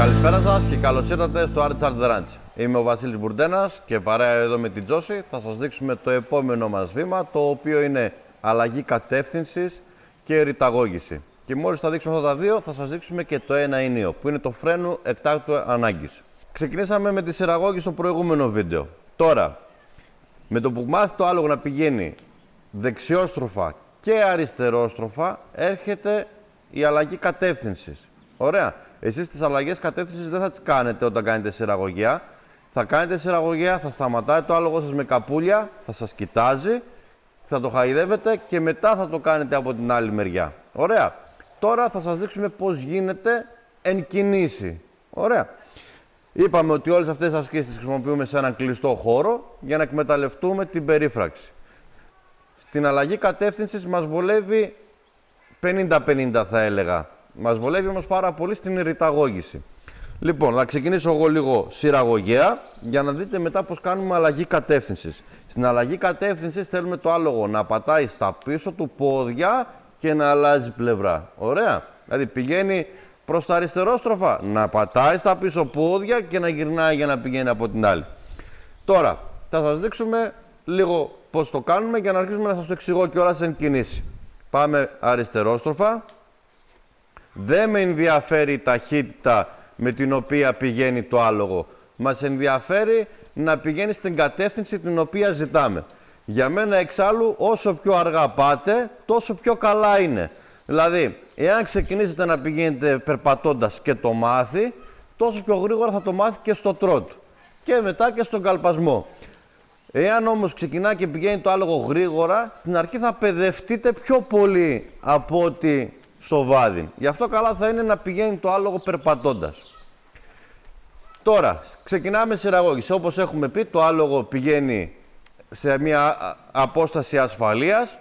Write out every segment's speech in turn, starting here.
Καλησπέρα σας και καλώς ήρθατε στο Art Art Ranch. Είμαι ο Βασίλης Μπουρντένας και παρέα εδώ με την Τζόση θα σας δείξουμε το επόμενο μας βήμα, το οποίο είναι αλλαγή κατεύθυνσης και ρηταγώγηση. Και μόλις θα δείξουμε αυτά τα δύο, θα σας δείξουμε και το ένα ενίο, που είναι το φρένου εκτάκτου ανάγκης. Ξεκινήσαμε με τη σειραγώγηση στο προηγούμενο βίντεο. Τώρα, με το που μάθει το άλογο να πηγαίνει δεξιόστροφα και αριστερόστροφα, έρχεται η αλλαγή κατεύθυνσης. Ωραία. Εσείς τις αλλαγές κατεύθυνσης δεν θα τις κάνετε όταν κάνετε σειραγωγία. Θα κάνετε σειραγωγία, θα σταματάει το άλογο σας με καπούλια, θα σας κοιτάζει, θα το χαϊδεύετε και μετά θα το κάνετε από την άλλη μεριά. Ωραία. Τώρα θα σας δείξουμε πώς γίνεται εν κινήσει. Ωραία. Είπαμε ότι όλες αυτές τις ασκήσεις τις χρησιμοποιούμε σε έναν κλειστό χώρο για να εκμεταλλευτούμε την περίφραξη. Στην αλλαγή κατεύθυνσης μας βολεύει 50-50 θα έλεγα. Μας βολεύει όμως πάρα πολύ στην ρηταγώγηση. Λοιπόν, θα ξεκινήσω εγώ λίγο σειραγωγία για να δείτε μετά πώς κάνουμε αλλαγή κατεύθυνσης. Στην αλλαγή κατεύθυνσης θέλουμε το άλογο να πατάει στα πίσω του πόδια και να αλλάζει πλευρά. Ωραία. Δηλαδή πηγαίνει προς τα αριστερόστροφα, να πατάει στα πίσω πόδια και να γυρνάει για να πηγαίνει από την άλλη. Τώρα, θα σας δείξουμε λίγο πώς το κάνουμε για να αρχίσουμε να σας το εξηγώ κιόλας εν κινήσει. Πάμε αριστερόστροφα. Δεν με ενδιαφέρει η ταχύτητα με την οποία πηγαίνει το άλογο. Μας ενδιαφέρει να πηγαίνει στην κατεύθυνση την οποία ζητάμε. Για μένα εξάλλου όσο πιο αργά πάτε, τόσο πιο καλά είναι. Δηλαδή, εάν ξεκινήσετε να πηγαίνετε περπατώντας και το μάθει, τόσο πιο γρήγορα θα το μάθει και στο τρότ. Και μετά και στον καλπασμό. Εάν όμως ξεκινά και πηγαίνει το άλογο γρήγορα, στην αρχή θα παιδευτείτε πιο πολύ από ότι στο βάδι. Γι' αυτό καλά θα είναι να πηγαίνει το άλογο περπατώντας. Τώρα, ξεκινάμε σειραγώγηση. Όπως έχουμε πει, το άλογο πηγαίνει σε μια απόσταση ασφαλείας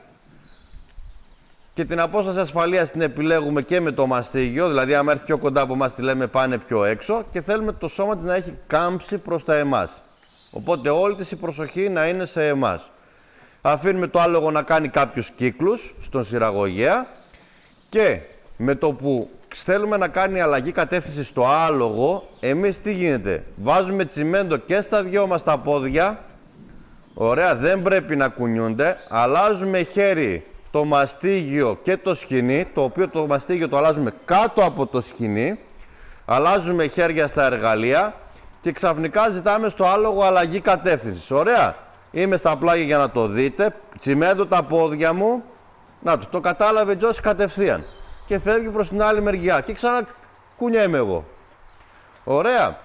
και την απόσταση ασφαλείας την επιλέγουμε και με το μαστίγιο, δηλαδή άμα έρθει πιο κοντά από εμάς τη λέμε πάνε πιο έξω και θέλουμε το σώμα της να έχει κάμψει προς τα εμάς. Οπότε όλη της η προσοχή να είναι σε εμάς. Αφήνουμε το άλογο να κάνει κάποιους κύκλους στον σειραγωγέα και με το που θέλουμε να κάνει αλλαγή κατεύθυνση στο άλογο, εμείς τι γίνεται? Βάζουμε τσιμέντο και στα δυο μας τα πόδια. Ωραία, δεν πρέπει να κουνιούνται. Αλλάζουμε χέρι το μαστίγιο και το σκοινί, το οποίο το μαστίγιο το αλλάζουμε κάτω από το σκοινί. Αλλάζουμε χέρια στα εργαλεία και ξαφνικά ζητάμε στο άλογο αλλαγή κατεύθυνση. Ωραία, είμαι στα πλάγια για να το δείτε. Τσιμέντο τα πόδια μου. Να το κατάλαβε Τζόση κατευθείαν. Και φεύγει προς την άλλη μεριά. Και ξανακουνιέμαι εγώ. Ωραία.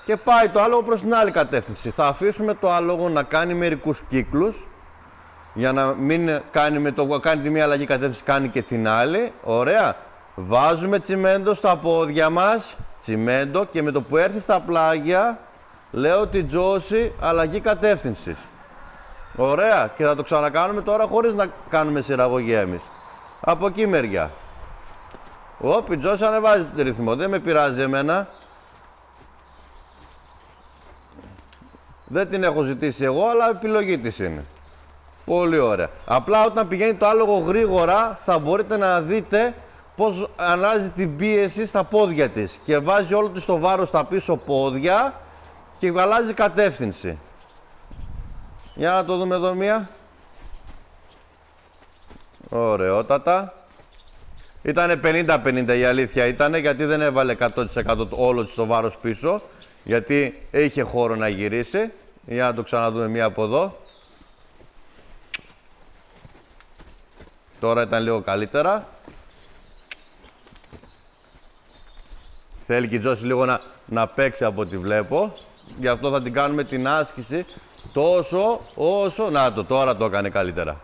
Και πάει το άλογο προς την άλλη κατεύθυνση. Θα αφήσουμε το άλογο να κάνει μερικούς κύκλους. Για να μην κάνει με το κάνει τη μία αλλαγή κατεύθυνση, κάνει και την άλλη. Ωραία. Βάζουμε τσιμέντο στα πόδια μας. Τσιμέντο και με το που έρθει στα πλάγια, λέω την Τζόση αλλαγή κατεύθυνσης. Ωραία. Και θα το ξανακάνουμε τώρα χωρίς να κάνουμε σειραγωγία εμείς. Από εκεί μεριά. Η Τζόση ανεβάζει τον ρυθμό. Δεν με πειράζει εμένα. Δεν την έχω ζητήσει εγώ, αλλά επιλογή της είναι. Πολύ ωραία. Απλά όταν πηγαίνει το άλογο γρήγορα, θα μπορείτε να δείτε πώς αλλάζει την πίεση στα πόδια της. Και βάζει όλο της το βάρος στα πίσω πόδια και αλλάζει κατεύθυνση. Για να το δούμε εδώ μία. Ωραιότατα. Ήτανε 50-50 η αλήθεια ήτανε, γιατί δεν έβαλε 100% όλο της το βάρος πίσω. Γιατί είχε χώρο να γυρίσει. Για να το ξαναδούμε μία από εδώ. Τώρα ήταν λίγο καλύτερα. Θέλει και η Τζόση λίγο να παίξει από ό,τι βλέπω. Γι' αυτό θα την κάνουμε την άσκηση τόσο όσο... Να το, τώρα το έκανε καλύτερα.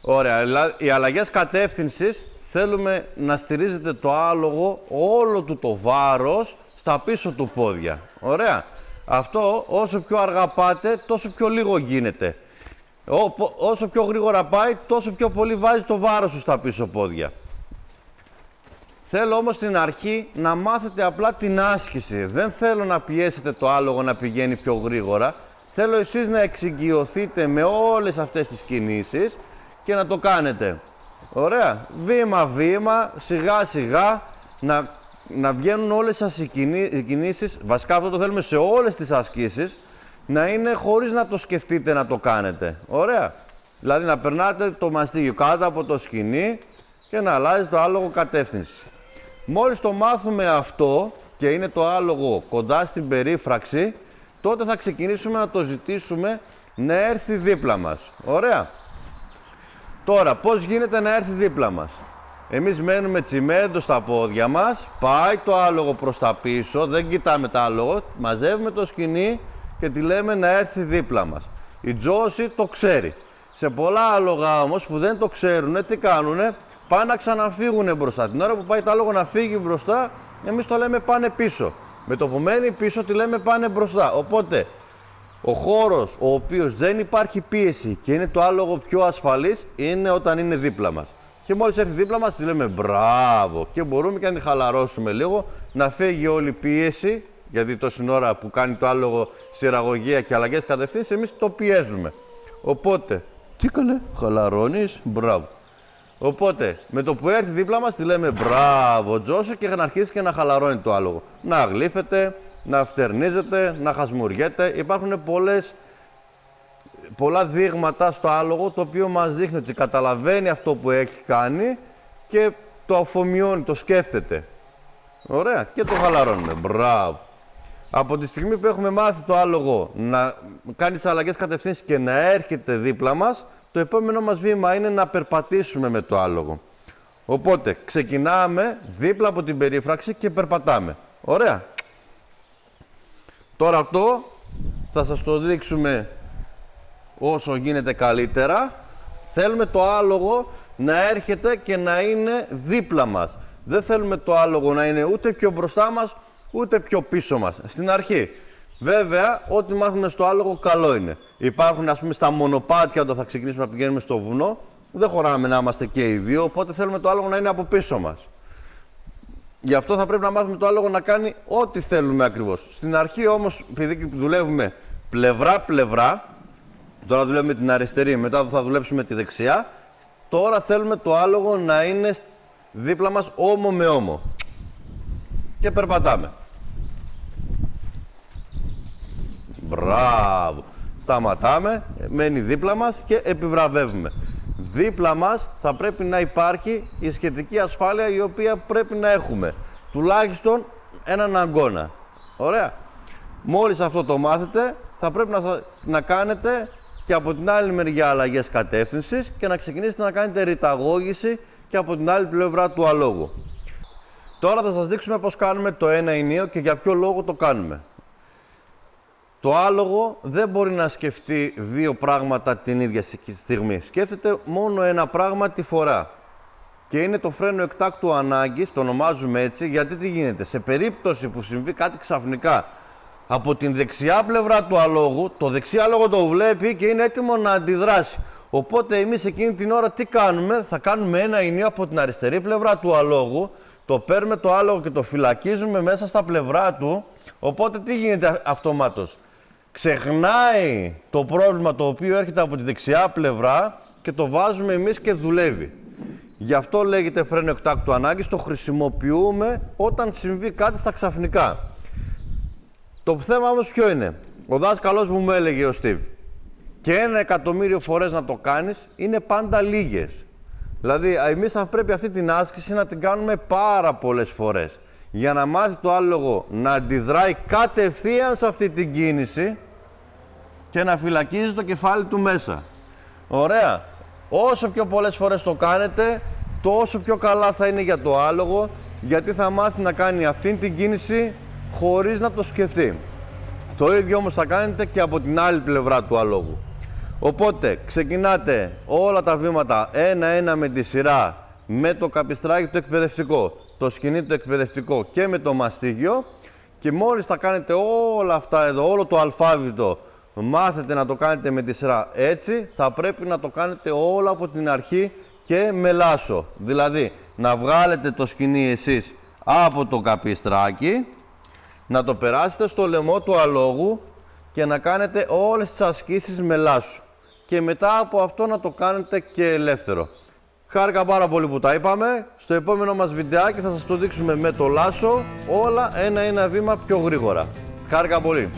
Ωραία, οι αλλαγές κατεύθυνσης θέλουμε να στηρίζετε το άλογο όλο του το βάρος στα πίσω του πόδια. Ωραία. Αυτό όσο πιο αργά πάτε, τόσο πιο λίγο γίνεται. Όσο πιο γρήγορα πάει, τόσο πιο πολύ βάζει το βάρος σου στα πίσω πόδια. Θέλω όμως στην αρχή να μάθετε απλά την άσκηση. Δεν θέλω να πιέσετε το άλογο να πηγαίνει πιο γρήγορα. Θέλω εσείς να εξοικειωθείτε με όλες αυτές τις κινήσεις και να το κάνετε. Ωραία. Βήμα-βήμα, σιγά-σιγά, να βγαίνουν όλες σας οι κινήσεις. Βασικά αυτό το θέλουμε σε όλες τις ασκήσεις, να είναι χωρίς να το σκεφτείτε να το κάνετε. Ωραία. Δηλαδή να περνάτε το μαστίγιο κάτω από το σκηνή και να αλλάζει το άλογο κατεύθυνση. Μόλις το μάθουμε αυτό και είναι το άλογο κοντά στην περίφραξη, τότε θα ξεκινήσουμε να το ζητήσουμε να έρθει δίπλα μας. Ωραία. Τώρα, πώς γίνεται να έρθει δίπλα μας. Εμείς μένουμε τσιμέντο στα πόδια μας, πάει το άλογο προς τα πίσω, δεν κοιτάμε το άλογο, μαζεύουμε το σκηνή και τη λέμε να έρθει δίπλα μας. Η Τζόση το ξέρει. Σε πολλά άλογα όμως που δεν το ξέρουν, τι κάνουνε, πάνε να ξαναφύγουν μπροστά. Την ώρα που πάει το άλογο να φύγει μπροστά, εμείς το λέμε πάνε πίσω. Με το που μένει πίσω, τη λέμε πάνε μπροστά. Οπότε, ο χώρος ο οποίος δεν υπάρχει πίεση και είναι το άλογο πιο ασφαλής, είναι όταν είναι δίπλα μας. Και μόλις έρθει δίπλα μας, τη λέμε μπράβο και μπορούμε και να τη χαλαρώσουμε λίγο, να φύγει όλη η πίεση, γιατί τόση ώρα που κάνει το άλογο σειραγωγία και αλλαγές κατευθύνσεις, εμείς το πιέζουμε. Οπότε, τι καλέ, χαλαρώνεις, μπράβο. Οπότε, με το που έρθει δίπλα μας, τη λέμε μπράβο Τζόση και να αρχίσει και να χαλαρώνει το άλογο. Να γλύφεται, να φτερνίζεται, να χασμουριέται. Υπάρχουν πολλά δείγματα στο άλογο, το οποίο μας δείχνει ότι καταλαβαίνει αυτό που έχει κάνει και το αφομοιώνει, το σκέφτεται. Ωραία, και το χαλαρώνουμε. Μπράβο. Από τη στιγμή που έχουμε μάθει το άλογο να κάνει τις αλλαγές κατευθύνσεις και να έρχεται δίπλα μας, το επόμενο μας βήμα είναι να περπατήσουμε με το άλογο. Οπότε, ξεκινάμε δίπλα από την περίφραξη και περπατάμε. Ωραία. Τώρα αυτό θα σας το δείξουμε όσο γίνεται καλύτερα. Θέλουμε το άλογο να έρχεται και να είναι δίπλα μας. Δεν θέλουμε το άλογο να είναι ούτε πιο μπροστά μας, ούτε πιο πίσω μας. Στην αρχή. Βέβαια, ό,τι μάθουμε στο άλογο καλό είναι. Υπάρχουν, ας πούμε, στα μονοπάτια όταν θα ξεκινήσουμε να πηγαίνουμε στο βουνό, δεν χωράμε να είμαστε και οι δύο, οπότε θέλουμε το άλογο να είναι από πίσω μας. Γι' αυτό θα πρέπει να μάθουμε το άλογο να κάνει ό,τι θέλουμε ακριβώς. Στην αρχή όμως, επειδή δουλεύουμε πλευρά-πλευρά, τώρα δουλεύουμε την αριστερή, μετά θα δουλέψουμε τη δεξιά, τώρα θέλουμε το άλογο να είναι δίπλα μας ώμο με ώμο. Και περπατάμε. Μπράβο. Σταματάμε, μένει δίπλα μας και επιβραβεύουμε. Δίπλα μας θα πρέπει να υπάρχει η σχετική ασφάλεια η οποία πρέπει να έχουμε. Τουλάχιστον έναν αγκώνα. Ωραία. Μόλις αυτό το μάθετε, θα πρέπει να κάνετε και από την άλλη μεριά αλλαγές κατεύθυνσης και να ξεκινήσετε να κάνετε ρηταγώγηση και από την άλλη πλευρά του αλόγου. Τώρα θα σας δείξουμε πώς κάνουμε το ένα ενίο και για ποιο λόγο το κάνουμε. Το άλογο δεν μπορεί να σκεφτεί δύο πράγματα την ίδια στιγμή. Σκέφτεται μόνο ένα πράγμα τη φορά. Και είναι το φρένο εκτάκτου ανάγκης, το ονομάζουμε έτσι, γιατί τι γίνεται. Σε περίπτωση που συμβεί κάτι ξαφνικά από την δεξιά πλευρά του αλόγου, το δεξί άλογο το βλέπει και είναι έτοιμο να αντιδράσει. Οπότε εμείς εκείνη την ώρα τι κάνουμε, θα κάνουμε ένα ενίο από την αριστερή πλευρά του αλόγου, το παίρνουμε το άλογο και το φυλακίζουμε μέσα στα πλευρά του, οπότε τι γίνεται αυτομάτως. Ξεχνάει το πρόβλημα το οποίο έρχεται από τη δεξιά πλευρά και το βάζουμε εμείς και δουλεύει. Γι' αυτό λέγεται φρένο εκτάκτου ανάγκης, το χρησιμοποιούμε όταν συμβεί κάτι στα ξαφνικά. Το θέμα όμως ποιο είναι. Ο δάσκαλος μου έλεγε ο Στίβ, και 1.000.000 φορές να το κάνεις είναι πάντα λίγες. Δηλαδή, εμείς θα πρέπει αυτή την άσκηση να την κάνουμε πάρα πολλές φορές για να μάθει το άλογο να αντιδράει κατευθείαν σε αυτή την κίνηση και να φυλακίζει το κεφάλι του μέσα. Ωραία. Όσο πιο πολλές φορές το κάνετε, τόσο πιο καλά θα είναι για το άλογο, γιατί θα μάθει να κάνει αυτήν την κίνηση χωρίς να το σκεφτεί. Το ίδιο όμως θα κάνετε και από την άλλη πλευρά του αλόγου. Οπότε ξεκινάτε όλα τα βήματα ένα-ένα με τη σειρά, με το καπιστράκι το εκπαιδευτικό, το σκηνή το εκπαιδευτικό και με το μαστίγιο, και μόλις τα κάνετε όλα αυτά εδώ, όλο το αλφάβητο, μάθετε να το κάνετε με τη σειρά έτσι, θα πρέπει να το κάνετε όλα από την αρχή και με λάσο. Δηλαδή, να βγάλετε το σκηνή εσείς από το καπιστράκι, να το περάσετε στο λαιμό του αλόγου και να κάνετε όλες τις ασκήσεις με λάσο. Και μετά από αυτό να το κάνετε και ελεύθερο. Χάρηκα πάρα πολύ που τα είπαμε. Στο επόμενο μας βιντεάκι θα σας το δείξουμε με το λάσο όλα ένα-ένα βήμα πιο γρήγορα. Χάρηκα πολύ.